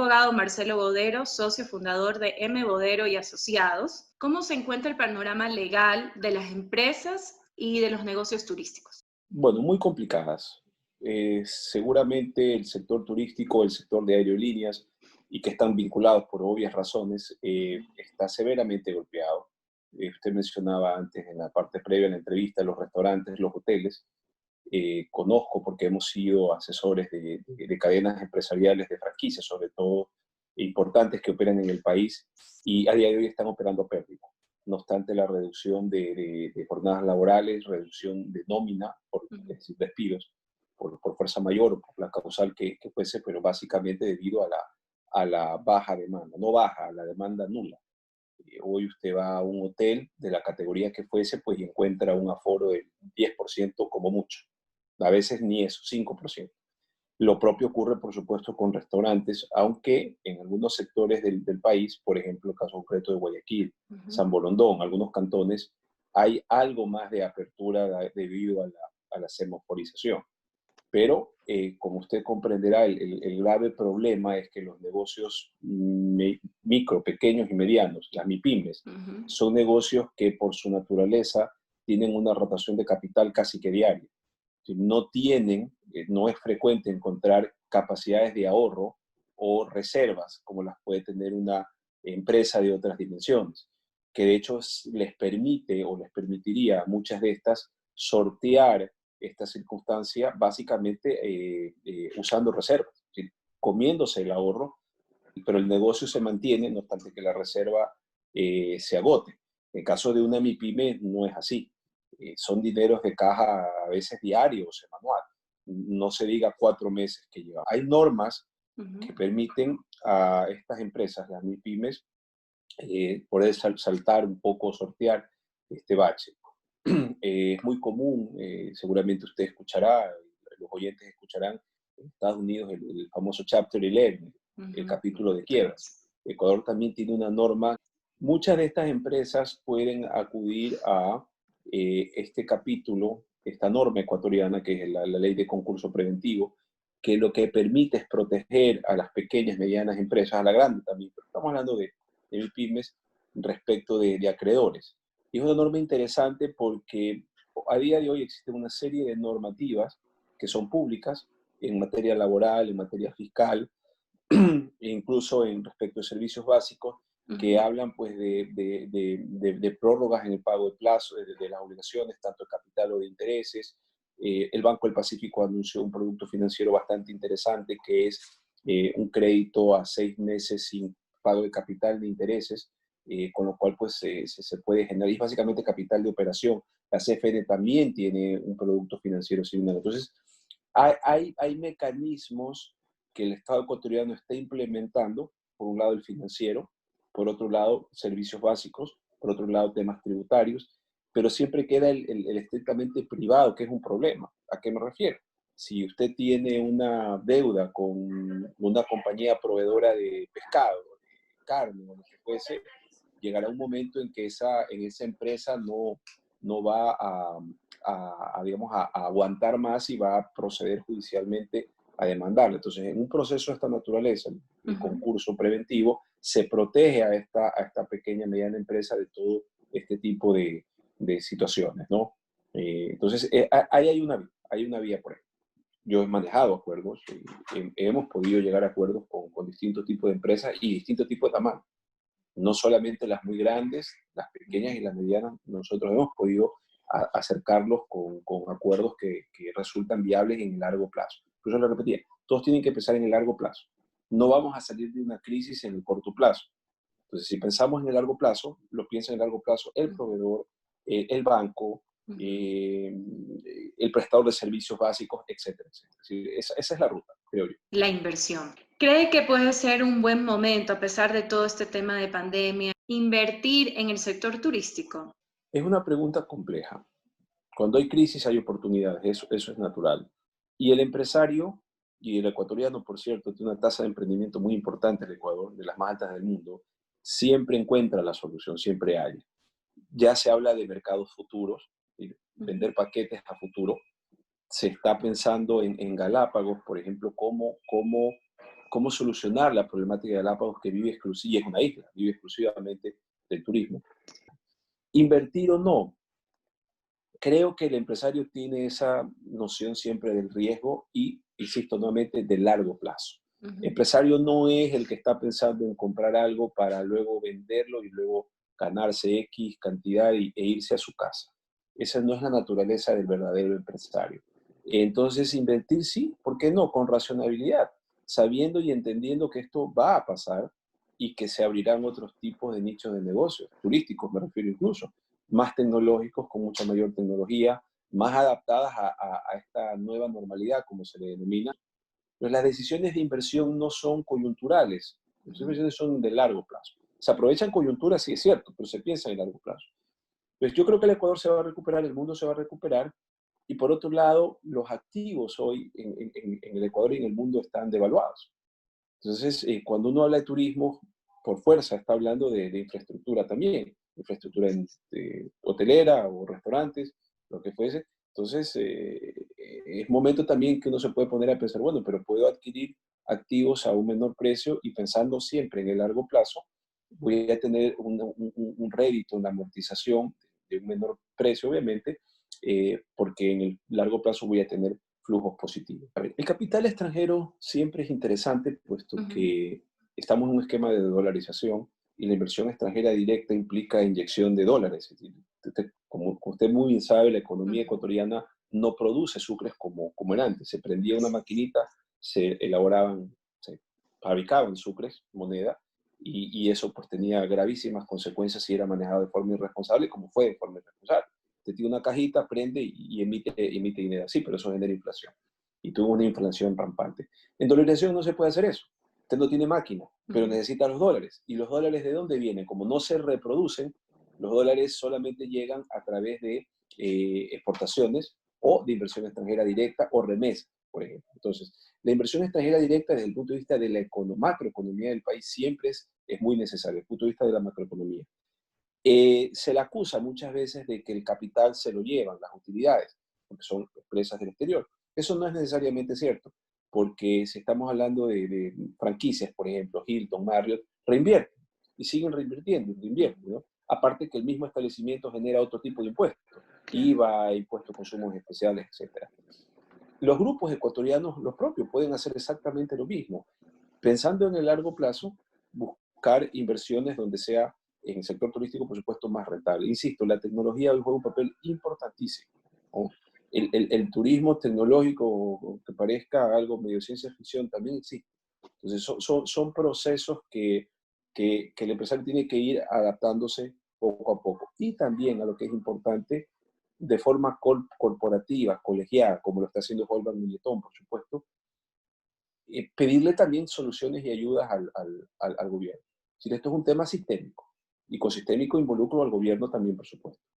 abogado Marcelo Bodero, socio fundador de M. Bodero y Asociados. ¿Cómo se encuentra el panorama legal de las empresas y de los negocios turísticos? Bueno, muy complicadas. Seguramente el sector turístico, el sector de aerolíneas, y que están vinculados por obvias razones, está severamente golpeado. Usted mencionaba antes en la parte previa de la entrevista los restaurantes, los hoteles. Conozco porque hemos sido asesores de cadenas empresariales de franquicias, sobre todo importantes que operan en el país y a día de hoy están operando a pérdida. No obstante la reducción de jornadas laborales, reducción de nómina, es decir, despidos, por fuerza mayor o por la causal que fuese, pero básicamente debido a la baja demanda, no baja, a la demanda nula. Hoy usted va a un hotel de la categoría que fuese, pues y encuentra un aforo del 10% como mucho. A veces ni eso, 5%. Lo propio ocurre, por supuesto, con restaurantes, aunque en algunos sectores del país, por ejemplo, el caso concreto de Guayaquil, San Borondón, algunos cantones, hay algo más de apertura debido a la semaforización. Pero, como usted comprenderá, el grave problema es que los negocios micro, pequeños y medianos, las MIPYMES, son negocios que por su naturaleza tienen una rotación de capital casi que diaria. No tienen, no es frecuente encontrar capacidades de ahorro o reservas como las puede tener una empresa de otras dimensiones, que de hecho les permite o les permitiría a muchas de estas sortear esta circunstancia básicamente usando reservas, es decir, comiéndose el ahorro, pero el negocio se mantiene, no obstante que la reserva se agote. En el caso de una MIPYME no es así. Son dineros de caja a veces diarios o semanal. No se diga 4 meses que lleva. Hay normas que permiten a estas empresas, las MIPYMES, poder saltar un poco, sortear este bache. Es muy común, seguramente usted escuchará, los oyentes escucharán, en Estados Unidos el famoso Chapter 11, el capítulo de quiebras. Ecuador también tiene una norma. Muchas de estas empresas pueden acudir a este capítulo, esta norma ecuatoriana, que es la ley de concurso preventivo, que lo que permite es proteger a las pequeñas, medianas empresas, a la grande también, pero estamos hablando de MIPYMES respecto de acreedores. Y es una norma interesante porque a día de hoy existe una serie de normativas que son públicas en materia laboral, en materia fiscal, e incluso en respecto de servicios básicos, que hablan pues de prórrogas en el pago de plazo, de las obligaciones, tanto de capital o de intereses. El Banco del Pacífico anunció un producto financiero bastante interesante que es un crédito a 6 meses sin pago de capital ni intereses, con lo cual pues se puede generar, y básicamente capital de operación. La CFN también tiene un producto financiero similar. Entonces, hay mecanismos que el Estado ecuatoriano está implementando, por un lado el financiero, por otro lado servicios básicos, por otro lado temas tributarios, pero siempre queda el estrictamente privado, que es un problema. ¿A qué me refiero? Si usted tiene una deuda con una compañía proveedora de pescado, de carne o lo que fuese, llegará un momento en que en esa empresa no va digamos, a aguantar más y va a proceder judicialmente a demandarle. Entonces, en un proceso de esta naturaleza, el concurso preventivo, se protege a esta pequeña, mediana empresa de todo este tipo de situaciones, ¿no? Entonces, ahí hay una vía por ahí. Yo he manejado acuerdos, hemos podido llegar a acuerdos con distintos tipos de empresas y distintos tipos de tamaño. No solamente las muy grandes, las pequeñas y las medianas, nosotros hemos podido acercarlos con acuerdos que resultan viables en el largo plazo. Por eso lo repetía, todos tienen que pensar en el largo plazo. No vamos a salir de una crisis en el corto plazo. Entonces, si pensamos en el largo plazo, lo piensa en el largo plazo el proveedor, el banco, el prestador de servicios básicos, etcétera, etcétera. Sí, esa es la ruta, creo yo. La inversión. ¿Cree que puede ser un buen momento, a pesar de todo este tema de pandemia, invertir en el sector turístico? Es una pregunta compleja. Cuando hay crisis hay oportunidades, eso es natural. Y el empresario, y el ecuatoriano, por cierto, tiene una tasa de emprendimiento muy importante en el Ecuador, de las más altas del mundo, siempre encuentra la solución, siempre hay. Ya se habla de mercados futuros, vender paquetes a futuro. Se está pensando en Galápagos, por ejemplo, cómo cómo solucionar la problemática de Galápagos que vive exclusivamente, y es una isla, vive exclusivamente del turismo. Invertir o no, creo que el empresario tiene esa noción siempre del riesgo y, insisto nuevamente, de largo plazo. El Ujú. empresario no es el que está pensando en comprar algo para luego venderlo y luego ganarse X cantidad e irse a su casa. Esa no es la naturaleza del verdadero empresario. Entonces, invertir sí, ¿por qué no? Con racionalidad, sabiendo y entendiendo que esto va a pasar y que se abrirán otros tipos de nichos de negocios, turísticos me refiero incluso, más tecnológicos, con mucha mayor tecnología, más adaptadas a esta nueva normalidad, como se le denomina. Pero las decisiones de inversión no son coyunturales, las Ujú. inversiones son de largo plazo. Se aprovechan coyunturas, sí es cierto, pero se piensa en largo plazo. Entonces yo creo que el Ecuador se va a recuperar, el mundo se va a recuperar, y por otro lado, los activos hoy en el Ecuador y en el mundo están devaluados. Entonces, cuando uno habla de turismo, por fuerza está hablando de infraestructura también, infraestructura hotelera o restaurantes, lo que fuese. Entonces, es momento también que uno se puede poner a pensar, bueno, pero puedo adquirir activos a un menor precio y pensando siempre en el largo plazo, voy a tener un rédito, una amortización de un menor precio, obviamente, porque en el largo plazo voy a tener flujos positivos. A ver, el capital extranjero siempre es interesante, puesto Ujú. que estamos en un esquema de dolarización y la inversión extranjera directa implica inyección de dólares. Es decir, como usted muy bien sabe, la economía Ujú. ecuatoriana no produce sucres como era antes. Se prendía una maquinita, se elaboraban, se fabricaban sucres, moneda, y eso pues tenía gravísimas consecuencias si era manejado de forma irresponsable, como fue de forma irresponsable. Te tiene una cajita, prende y emite dinero. Sí, pero eso genera inflación. Y tuvo una inflación rampante. En dolarización no se puede hacer eso. Usted no tiene máquina, pero Ujú. necesita los dólares. ¿Y los dólares de dónde vienen? Como no se reproducen, los dólares solamente llegan a través de exportaciones o de inversión extranjera directa o remesa, por ejemplo. Entonces, la inversión extranjera directa desde el punto de vista de la macroeconomía del país siempre es muy necesaria, desde el punto de vista de la macroeconomía. Se le acusa muchas veces de que el capital se lo llevan las utilidades, porque son empresas del exterior. Eso no es necesariamente cierto, porque si estamos hablando de franquicias, por ejemplo, Hilton, Marriott, reinvierten y siguen reinvirtiendo, ¿no? Aparte que el mismo establecimiento genera otro tipo de impuestos, Claro. IVA, impuestos consumos especiales, etcétera. Los grupos ecuatorianos, los propios, pueden hacer exactamente lo mismo. Pensando en el largo plazo, buscar inversiones donde sea en el sector turístico, por supuesto, más rentable. Insisto, la tecnología hoy juega un papel importantísimo, ¿no? El turismo tecnológico, que parezca algo medio ciencia ficción, también existe. Entonces, son procesos que el empresario tiene que ir adaptándose poco a poco. Y también a lo que es importante, de forma corporativa, colegiada, como lo está haciendo Holman Milletón, por supuesto, pedirle también soluciones y ayudas al gobierno. Es decir, esto es un tema sistémico, y con sistémico involucro al gobierno también, por supuesto.